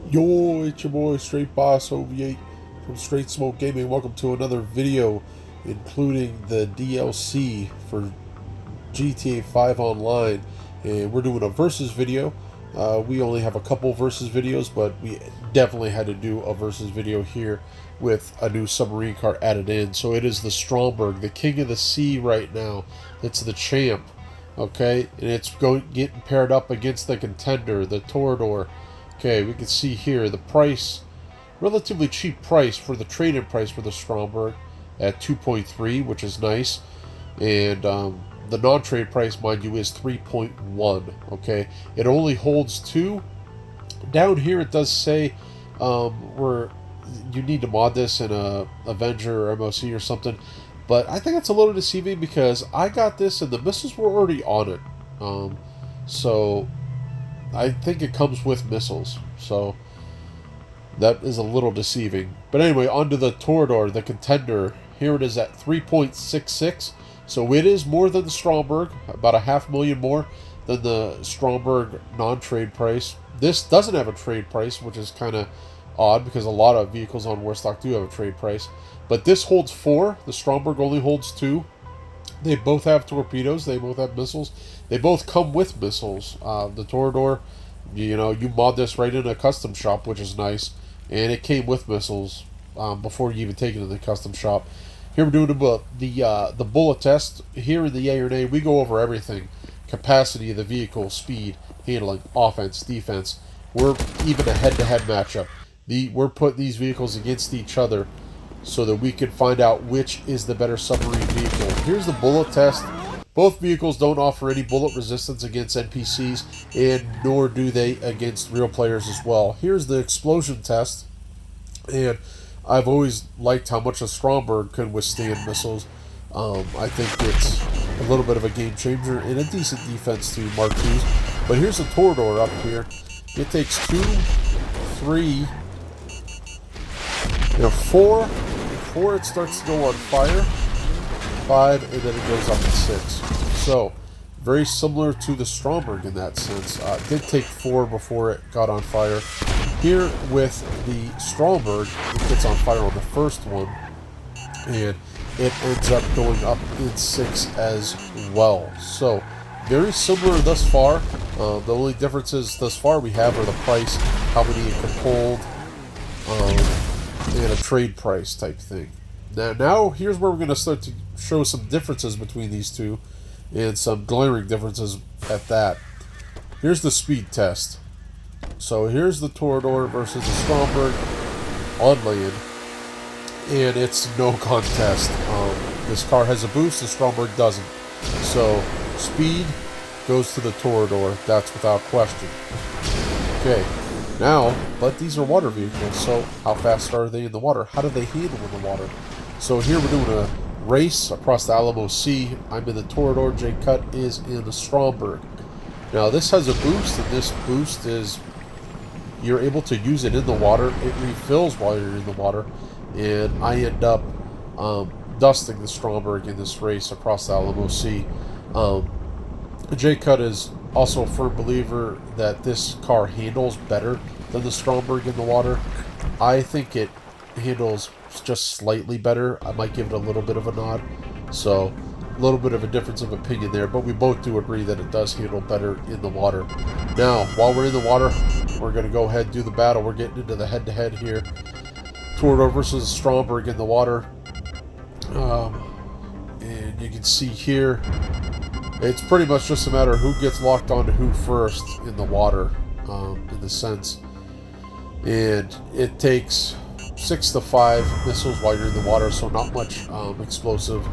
Yo, it's your boy Straight Boss OV8 from Straight Smoke Gaming. Welcome to another video, including the DLC for GTA 5 Online. And we're doing a versus video. We only have a couple versus videos, but we definitely had to do a versus video here with a new submarine car added in. So it is the Stromberg, the king of the sea right now. It's the champ, okay? And it's getting paired up against the contender, the Toreador. Okay, we can see here the price, relatively cheap price for the trade-in price for the Stromberg at 2.3, which is nice. And the non-trade price, mind you, is 3.1. Okay, it only holds 2. Down here it does say where you need to mod this in a Avenger or MOC or something. But I think it's a little deceiving because I got this and the missiles were already on it. So I think it comes with missiles, so that is a little deceiving. But anyway, onto the Toreador, the contender. Here it is at 3.66, so it is more than the Stromberg, about $500,000 more than the Stromberg non-trade price. This doesn't have a trade price, which is kind of odd because a lot of vehicles on Warstock do have a trade price. But this holds 4, the Stromberg only holds 2. They both have torpedoes. They both have missiles. They both come with missiles. The Toreador, you mod this right in a custom shop, which is nice. And it came with missiles before you even take it to the custom shop. Here we're doing the bullet test. Here in the A or Nay, we go over everything. Capacity of the vehicle, speed, handling, offense, defense. We're even a head-to-head matchup. We're putting these vehicles against each other so that we can find out which is the better submarine vehicle. Here's the bullet test. Both vehicles don't offer any bullet resistance against NPCs, and nor do they against real players as well. Here's the explosion test, and I've always liked how much a Stromberg can withstand missiles. I think it's a little bit of a game changer and a decent defense to Mark IIs. But here's the Toreador up here. It takes 2, 3, 4. 4, it starts to go on fire. 5, and then it goes up to 6. So, very similar to the Stromberg in that sense. It did take 4 before it got on fire. Here with the Stromberg, it gets on fire on the first one, and it ends up going up in 6 as well. So, very similar thus far. The only differences thus far we have are the price, how many it can hold, and a trade price type thing. Now here's where we're going to start to show some differences between these two, and some glaring differences at that. Here's the speed test. So here's the Toreador versus the Stromberg on land, and it's no contest. This car has a boost, the Stromberg doesn't. So speed goes to the Toreador, that's without question. Okay. Now, but these are water vehicles, so how fast are they in the water? How do they handle in the water? So here we're doing a race across the Alamo Sea. I'm in the Toreador, J Cut is in the Stromberg. Now this has a boost, and this boost is, you're able to use it in the water. It refills while you're in the water, and I end up dusting the Stromberg in this race across the Alamo Sea. J Cut is also a firm believer that this car handles better than the Stromberg in the water. I think it handles just slightly better. I might give it a little bit of a nod. So, a little bit of a difference of opinion there, but we both do agree that it does handle better in the water. Now, while we're in the water, we're going to go ahead and do the battle. We're getting into the head-to-head here. Toreador versus Stromberg in the water. And you can see here, it's pretty much just a matter of who gets locked onto who first in the water, in the sense. And it takes 6 to 5 missiles while you're in the water, so not much explosive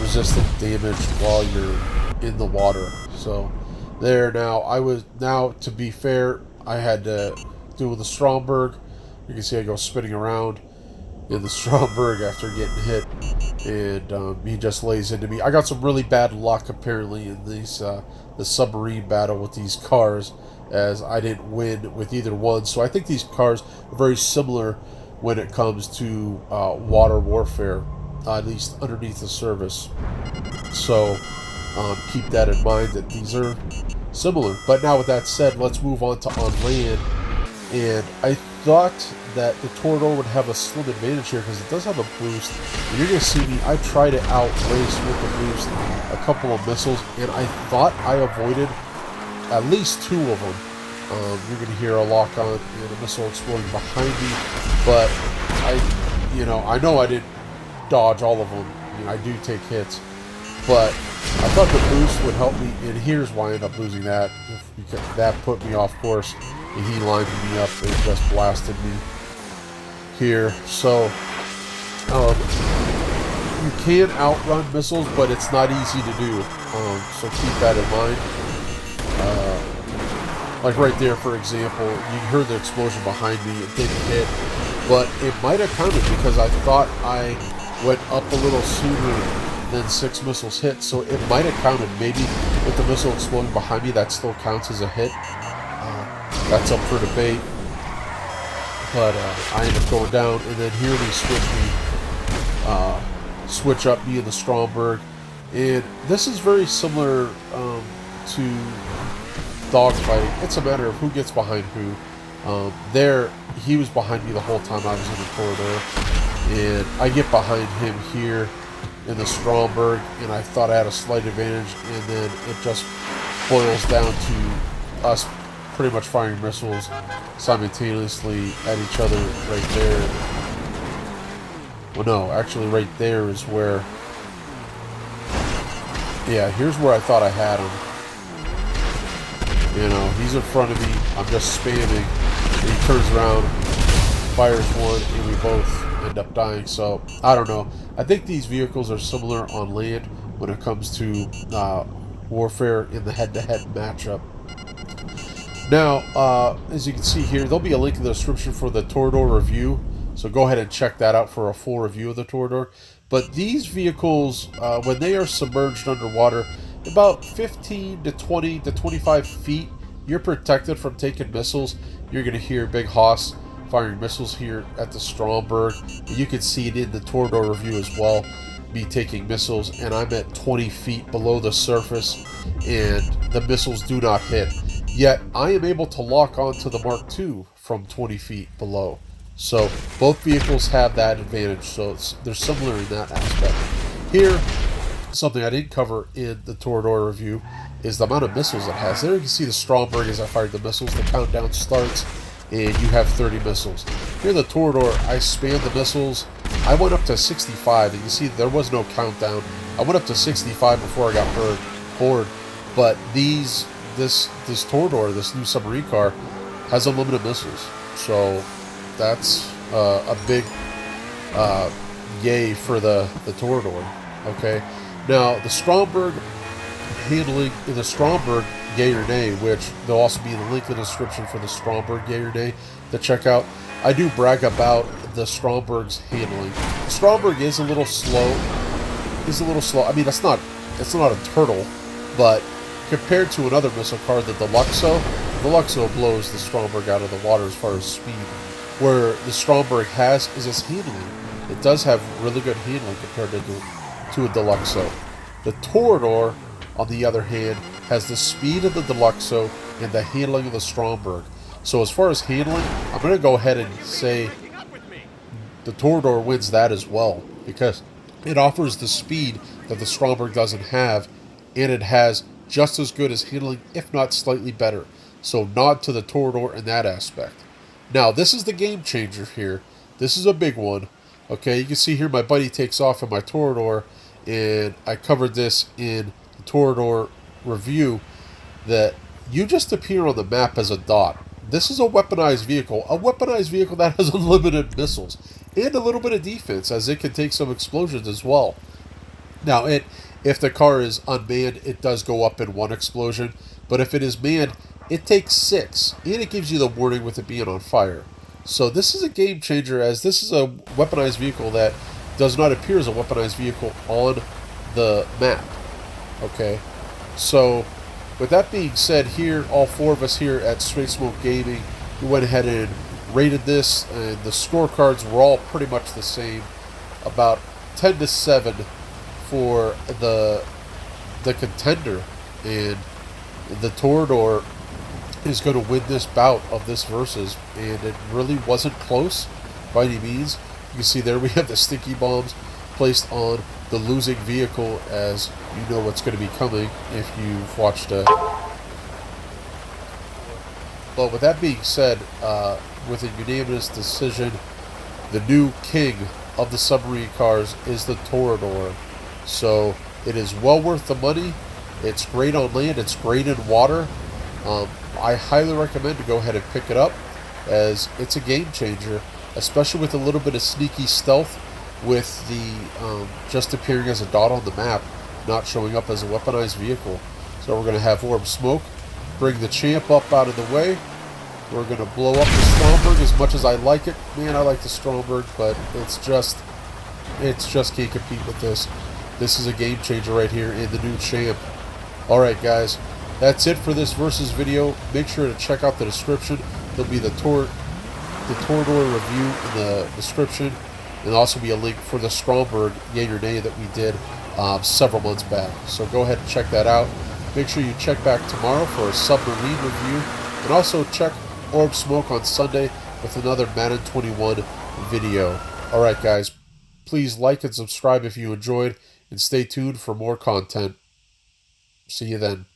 resistant damage while you're in the water. So there, now to be fair, I had to do the Stromberg. You can see I go spinning around in the Stromberg after getting hit, and he just lays into me. I got some really bad luck apparently in these the submarine battle with these cars, as I didn't win with either one. So I think these cars are very similar when it comes to water warfare, at least underneath the surface. So keep that in mind, that these are similar. But now with that said, let's move on to on land. And I thought that the Toreador would have a slim advantage here because it does have a boost. And you're going to see me, I tried to outrace with the boost a couple of missiles, and I thought I avoided at least 2 of them. You're going to hear a lock on and a missile exploding behind me, but I know I didn't dodge all of them. I mean, I do take hits, but I thought the boost would help me, and here's why I ended up losing that. Because that put me off course, and he lined me up and just blasted me here. So, you can outrun missiles, but it's not easy to do, so keep that in mind. Like right there, for example, you heard the explosion behind me. It didn't hit, but it might have counted because I thought I went up a little sooner than 6 missiles hit, so it might have counted. Maybe with the missile exploding behind me, that still counts as a hit. That's up for debate. But I end up going down, and then here we switch up me and the Stromberg, and this is very similar to dogfighting. It's a matter of who gets behind who. There, he was behind me the whole time I was in the Toreador, and I get behind him here in the Stromberg, and I thought I had a slight advantage, and then it just boils down to us pretty much firing missiles simultaneously at each other right there. Well, no, actually right there is where, yeah, here's where I thought I had him. You know, he's in front of me, I'm just spamming, and he turns around, fires one, and we both end up dying. So, I don't know. I think these vehicles are similar on land when it comes to warfare in the head-to-head matchup. Now, as you can see here, there'll be a link in the description for the Toreador review, so go ahead and check that out for a full review of the Toreador. But these vehicles, when they are submerged underwater, about 15 to 20 to 25 feet, you're protected from taking missiles. You're going to hear Big Hoss firing missiles here at the Stromberg. And you can see it in the Toreador review as well, me taking missiles, and I'm at 20 feet below the surface, and the missiles do not hit. Yet, I am able to lock onto the Mark II from 20 feet below. So, both vehicles have that advantage, so they're similar in that aspect. Here, something I didn't cover in the Toreador review is the amount of missiles it has. There you can see the Stromberg as I fired the missiles. The countdown starts, and you have 30 missiles. Here in the Toreador, I spammed the missiles. I went up to 65, and you see there was no countdown. I went up to 65 before I got bored. But this Toreador, this new submarine car, has unlimited missiles. So that's a big yay for the Toreador. Okay. Now, the Stromberg Handling in the Stromberg yay or nay, which there'll also be the link in the description for the Stromberg yay or nay to check out. I do brag about the Stromberg's handling. The Stromberg is a little slow. I mean, it's not a turtle, but compared to another missile car, the Deluxo blows the Stromberg out of the water as far as speed. Where the Stromberg has is its handling. It does have really good handling compared to a Deluxo. The Toreador, on the other hand, has the speed of the Deluxo and the handling of the Stromberg. So as far as handling, I'm going to go ahead and say the Toreador wins that as well, because it offers the speed that the Stromberg doesn't have, and it has just as good as handling, if not slightly better. So nod to the Toreador in that aspect. Now, this is the game changer here. This is a big one. Okay, you can see here my buddy takes off in my Toreador, and I covered this in the Toreador review, that you just appear on the map as a dot. This is a weaponized vehicle that has unlimited missiles and a little bit of defense, as it can take some explosions as well. Now, if the car is unmanned, it does go up in 1 explosion, but if it is manned, it takes 6, and it gives you the warning with it being on fire. So this is a game changer, as this is a weaponized vehicle that does not appear as a weaponized vehicle on the map. Okay, so with that being said, here, all 4 of us here at Straight Smoke Gaming, we went ahead and rated this, and the scorecards were all pretty much the same, about 10-7 for the contender, and the Toreador is going to win this bout of this versus, and it really wasn't close by any means. You can see there we have the stinky bombs placed on the losing vehicle, as you know what's going to be coming if you've watched a. Well, with that being said, with a unanimous decision, the new king of the submarine cars is the Toreador. So it is well worth the money. It's great on land. It's great in water. I highly recommend to go ahead and pick it up, as it's a game changer, especially with a little bit of sneaky stealth, with the just appearing as a dot on the map, not showing up as a weaponized vehicle. So we're going to have orb smoke, bring the champ up out of the way. We're going to blow up the Stromberg. As much as I like it, man, I like the Stromberg, but it's just can't compete with this. This is a game changer right here in the new champ. Alright guys, that's it for this versus video. Make sure to check out the description. There'll be the Toreador review in the description, and there'll also be a link for the Stromberg yay or nay that we did several months back. So go ahead and check that out. Make sure you check back tomorrow for a submarine review, and also check Orb Smoke on Sunday with another Madden 21 video. Alright guys, please like and subscribe if you enjoyed, and stay tuned for more content. See you then.